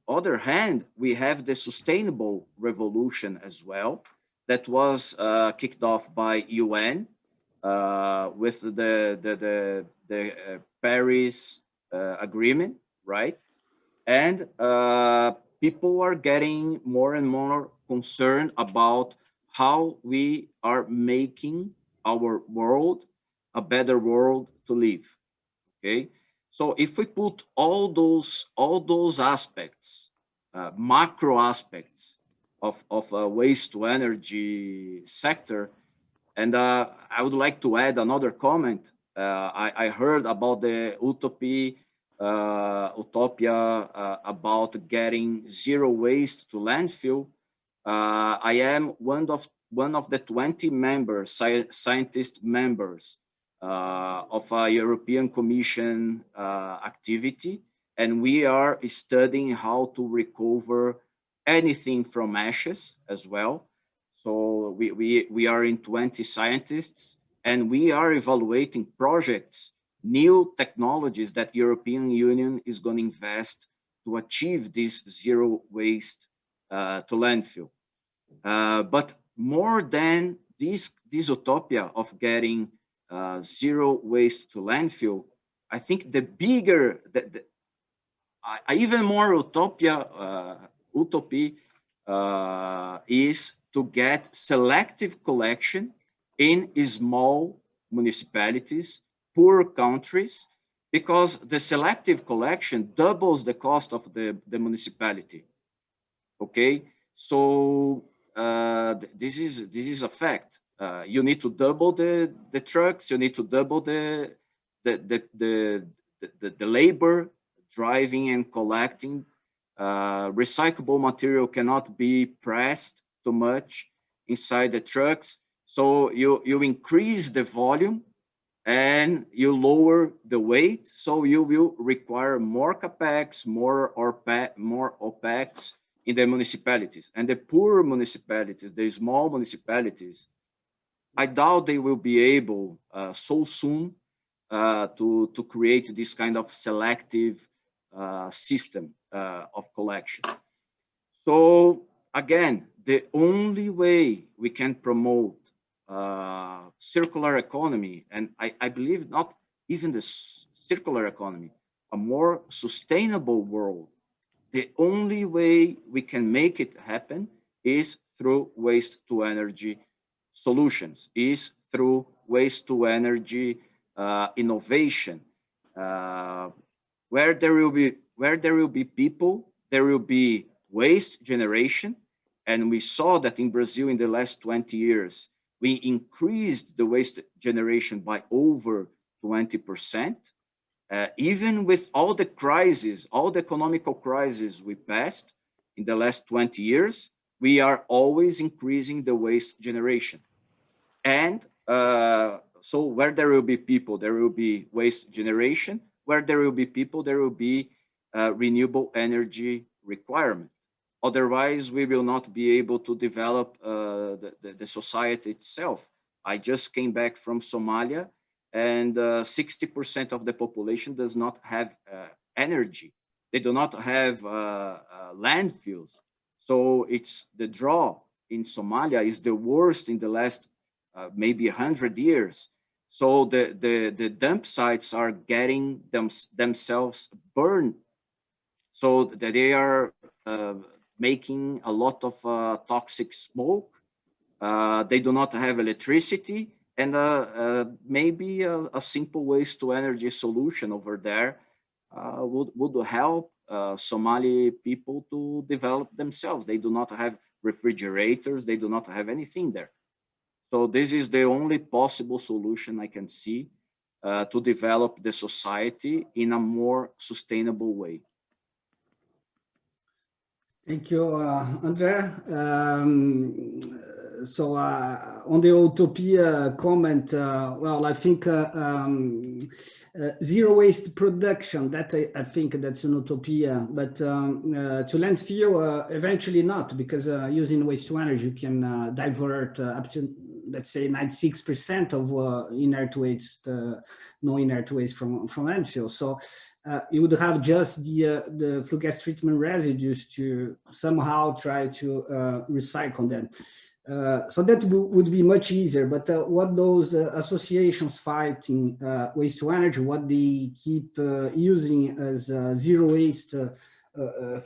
other hand, we have the sustainable revolution as well, that was kicked off by UN with the Paris Agreement, right? And people are getting more and more concerned about how we are making our world a better world to live. Okay, so if we put all those aspects, macro aspects of waste to energy sector, and I would like to add another comment. I heard about the utopia about getting zero waste to landfill. I am one of the 20 members, scientist members of a European Commission activity, and we are studying how to recover anything from ashes as well. So we are in 20 scientists, and we are evaluating projects, new technologies that European Union is going to invest to achieve this zero waste to landfill. But more than this utopia of getting zero waste to landfill, I think the bigger, even more utopia is to get selective collection in small municipalities, poor countries, because the selective collection doubles the cost of the municipality. Okay, so this is a fact. You need to double the trucks. You need to double the labor driving and collecting. Recyclable material cannot be pressed too much inside the trucks. So you increase the volume and you lower the weight. So you will require more capex, more OPEX in the municipalities. And the poor municipalities, the small municipalities, I doubt they will be able so soon to create this kind of selective system of collection. So again, the only way we can promote circular economy, and I believe not even the circular economy, a more sustainable world, the only way we can make it happen is through waste to energy solutions, is through waste to energy innovation. Where there will be people, there will be waste generation. And we saw that in Brazil in the last 20 years, we increased the waste generation by over 20%. Even with all the crises, all the economical crises we passed in the last 20 years, we are always increasing the waste generation. And so where there will be people, there will be waste generation. Where there will be people, there will be renewable energy requirement. Otherwise, we will not be able to develop the society itself. I just came back from Somalia, and 60% of the population does not have energy. They do not have landfills. So it's the draw in Somalia is the worst in the last maybe 100 years. So the dump sites are getting themselves burned. So that they are making a lot of toxic smoke. They do not have electricity, and maybe a simple waste to energy solution over there would help Somali people to develop themselves. They do not have refrigerators. They do not have anything there. So this is the only possible solution I can see to develop the society in a more sustainable way. Thank you, André. So on the utopia comment, well, I think zero waste production, that I think that's an utopia, but to landfill, eventually not, because using waste to energy, you can divert up to, let's say, 96% of inert waste, no inert waste from landfill. So you would have just the flue gas treatment residues to somehow try to recycle them. So that would be much easier, but what those associations fighting waste to energy, what they keep using as zero waste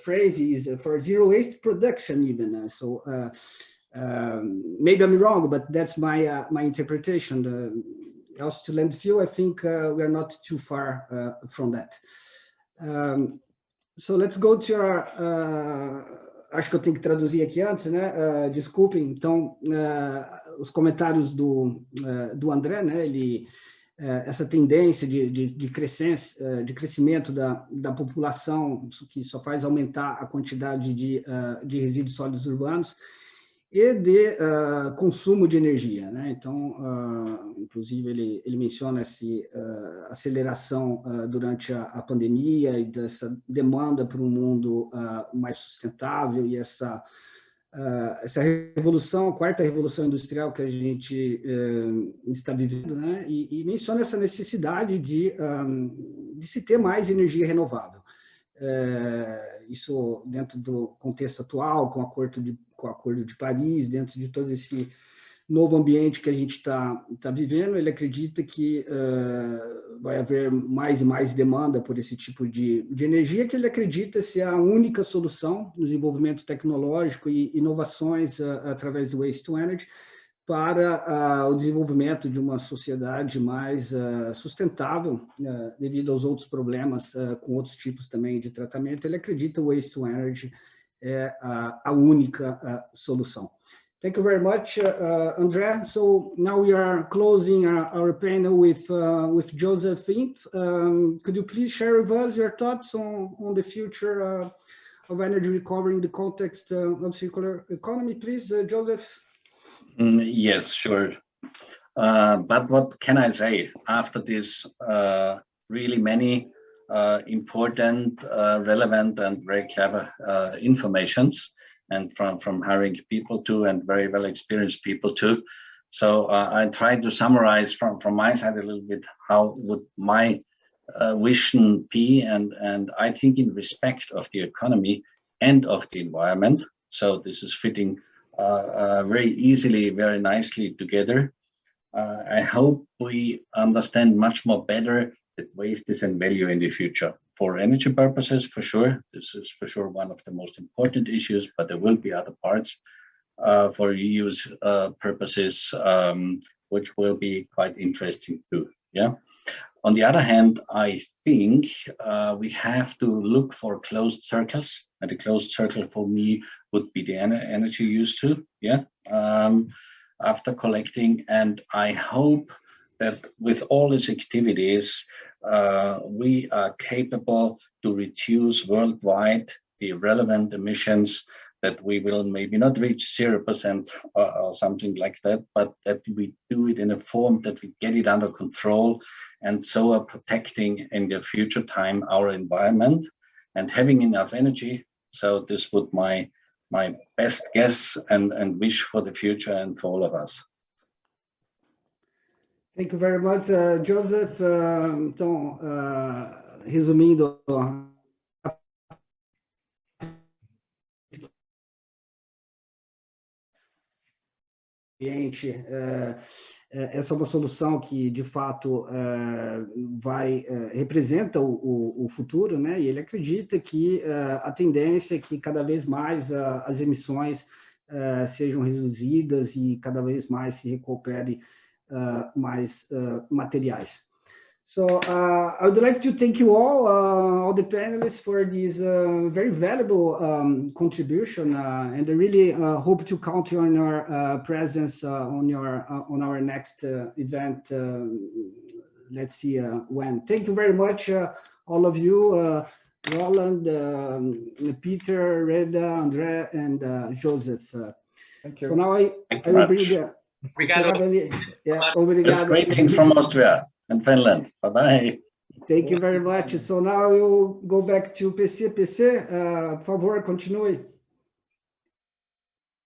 phrases for zero waste production even. So maybe I'm wrong, but that's my my interpretation. Also to landfill, I think we are not too far from that. So let's go to our acho que eu tenho que traduzir aqui antes, né? Desculpem. Então, os comentários do André, né? Ele, essa tendência de crescimento da população, que só faz aumentar a quantidade de resíduos sólidos urbanos, e de consumo de energia, né? Então, inclusive, ele menciona essa aceleração durante a pandemia e dessa demanda por um mundo mais sustentável e essa revolução, a quarta revolução industrial que a gente está vivendo, né? E menciona essa necessidade de se ter mais energia renovável. Isso dentro do contexto atual, com o Acordo de Paris, dentro de todo esse novo ambiente que a gente está vivendo, ele acredita que vai haver mais e mais demanda por esse tipo de energia, que ele acredita ser a única solução no desenvolvimento tecnológico e inovações através do Waste to Energy para o desenvolvimento de uma sociedade mais sustentável, devido aos outros problemas com outros tipos também de tratamento. Ele acredita que o Waste to Energy é a única solução. Thank you very much, André. So now we are closing our panel with Joseph Imp. Could you please share with us your thoughts on the future of energy recovery in the context of circular economy, please, Joseph? Yes, sure. But what can I say after this really many important, relevant, and very clever informations, and from hiring people too, and very well experienced people too. So I tried to summarize from my side a little bit how would my vision be, and I think in respect of the economy and of the environment. So this is fitting very easily, very nicely together. I hope we understand much more better that waste is in value in the future for energy purposes, for sure. This is for sure one of the most important issues, but there will be other parts for reuse purposes, which will be quite interesting too. Yeah. On the other hand, I think we have to look for closed circles, and the closed circle for me would be the energy use too. Yeah. After collecting, and I hope that with all these activities, we are capable to reduce worldwide the relevant emissions, that we will maybe not reach 0% or something like that, but that we do it in a form that we get it under control, and so are protecting in the future time our environment and having enough energy. So this would my best guess and wish for the future and for all of us. Thank you very much, Joseph. Então, resumindo, essa é uma solução que, de fato, representa o futuro, né? E ele acredita que a tendência é que cada vez mais as emissões sejam reduzidas e cada vez mais se recupere mais materiais. So I would like to thank you all the panelists, for this very valuable contribution, and I really hope to count on your presence on our next event. Let's see when. Thank you very much, all of you, Roland, Peter, Reda, André, and Joseph. Thank you. So now I Thank you will much. bring the... Obrigado. Obrigado. Greetings from Austria and Finland. Bye-bye. Thank you very much. So now we will go back to PC. PC, por favor, continue.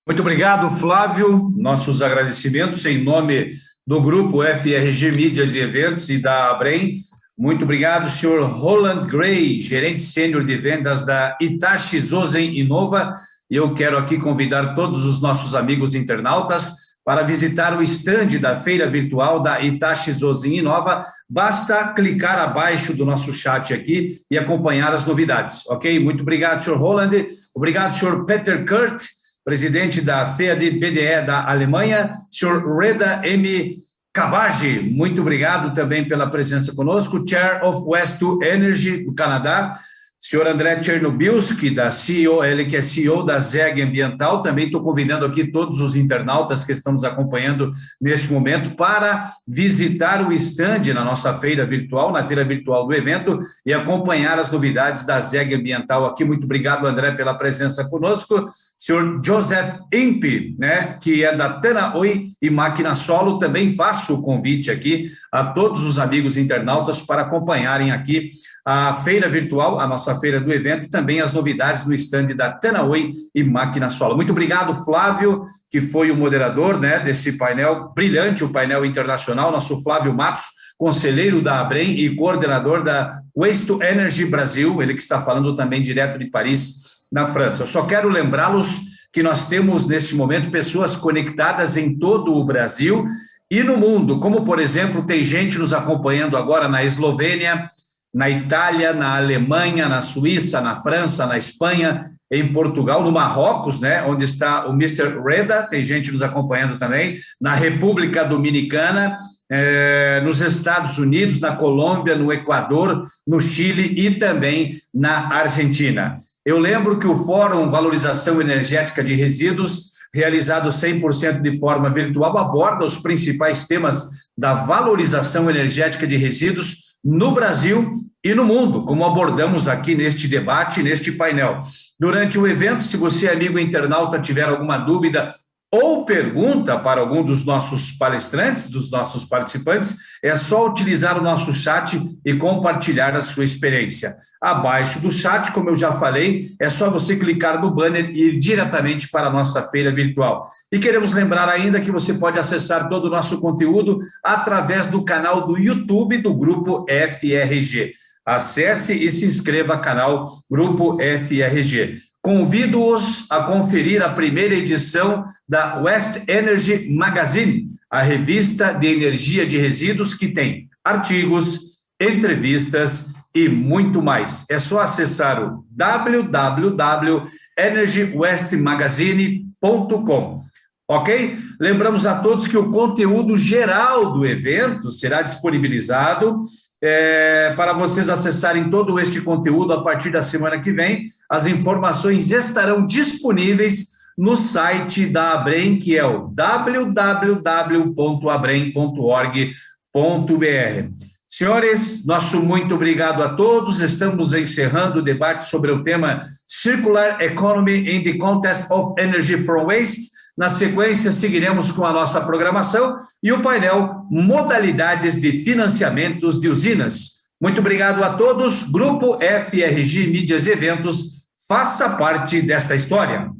Muito obrigado, Flávio. Nossos agradecimentos em nome do Grupo FRG Mídias e Eventos e da ABREN. Muito obrigado, senhor Roland Gray, gerente sênior de vendas da Hitachi Zosen Inova. E eu quero aqui convidar todos os nossos amigos internautas para visitar o estande da feira virtual da Hitachi Zosen Inova. Basta clicar abaixo do nosso chat aqui e acompanhar as novidades, ok? Muito obrigado, senhor Roland. Obrigado, senhor Peter Kurt, presidente da FEAD BDE da Alemanha. Senhor Reda M. Kabagi, muito obrigado também pela presença conosco. Chair of West to Energy do Canadá. Senhor André Chernobilski, da CEO, ele que é CEO da ZEG Ambiental. Também estou convidando aqui todos os internautas que estão nos acompanhando neste momento para visitar o estande na nossa feira virtual, na feira virtual do evento, e acompanhar as novidades da ZEG Ambiental aqui. Muito obrigado, André, pela presença conosco. Senhor Joseph Impe, né, que é da Tanaoi e Máquina Solo, também faço o convite aqui a todos os amigos internautas para acompanharem aqui a feira virtual, a nossa feira do evento, e também as novidades no estande da Tanaoi e Máquina Solo. Muito obrigado, Flávio, que foi o moderador, né, desse painel brilhante, o painel internacional, nosso Flávio Matos, conselheiro da ABREN e coordenador da Waste to Energy Brasil, ele que está falando também direto de Paris, na França. Eu só quero lembrá-los que nós temos, neste momento, pessoas conectadas em todo o Brasil e no mundo, como, por exemplo, tem gente nos acompanhando agora na Eslovênia, na Itália, na Alemanha, na Suíça, na França, na Espanha, em Portugal, no Marrocos, né, onde está o Mr. Reda, tem gente nos acompanhando também, na República Dominicana, nos Estados Unidos, na Colômbia, no Equador, no Chile e também na Argentina. Eu lembro que o Fórum Valorização Energética de Resíduos, realizado 100% de forma virtual, aborda os principais temas da valorização energética de resíduos no Brasil e no mundo, como abordamos aqui neste debate, neste painel. Durante o evento, se você, amigo internauta, tiver alguma dúvida ou pergunta para algum dos nossos palestrantes, dos nossos participantes, é só utilizar o nosso chat e compartilhar a sua experiência. Abaixo do chat, como eu já falei, é só você clicar no banner e ir diretamente para a nossa feira virtual. E queremos lembrar ainda que você pode acessar todo o nosso conteúdo através do canal do YouTube do Grupo FRG. Acesse e se inscreva no canal Grupo FRG. Convido-os a conferir a primeira edição da West Energy Magazine, a revista de energia de resíduos que tem artigos, entrevistas e muito mais. É só acessar o www.energywestmagazine.com. Ok? Lembramos a todos que o conteúdo geral do evento será disponibilizado para vocês acessarem todo este conteúdo a partir da semana que vem. As informações estarão disponíveis no site da ABREN, que é o www.abren.org.br. Senhores, nosso muito obrigado a todos. Estamos encerrando o debate sobre o tema Circular Economy in the Context of Energy from Waste. Na sequência, seguiremos com a nossa programação e o painel Modalidades de Financiamentos de Usinas. Muito obrigado a todos. Grupo FRG Mídias e Eventos, faça parte desta história.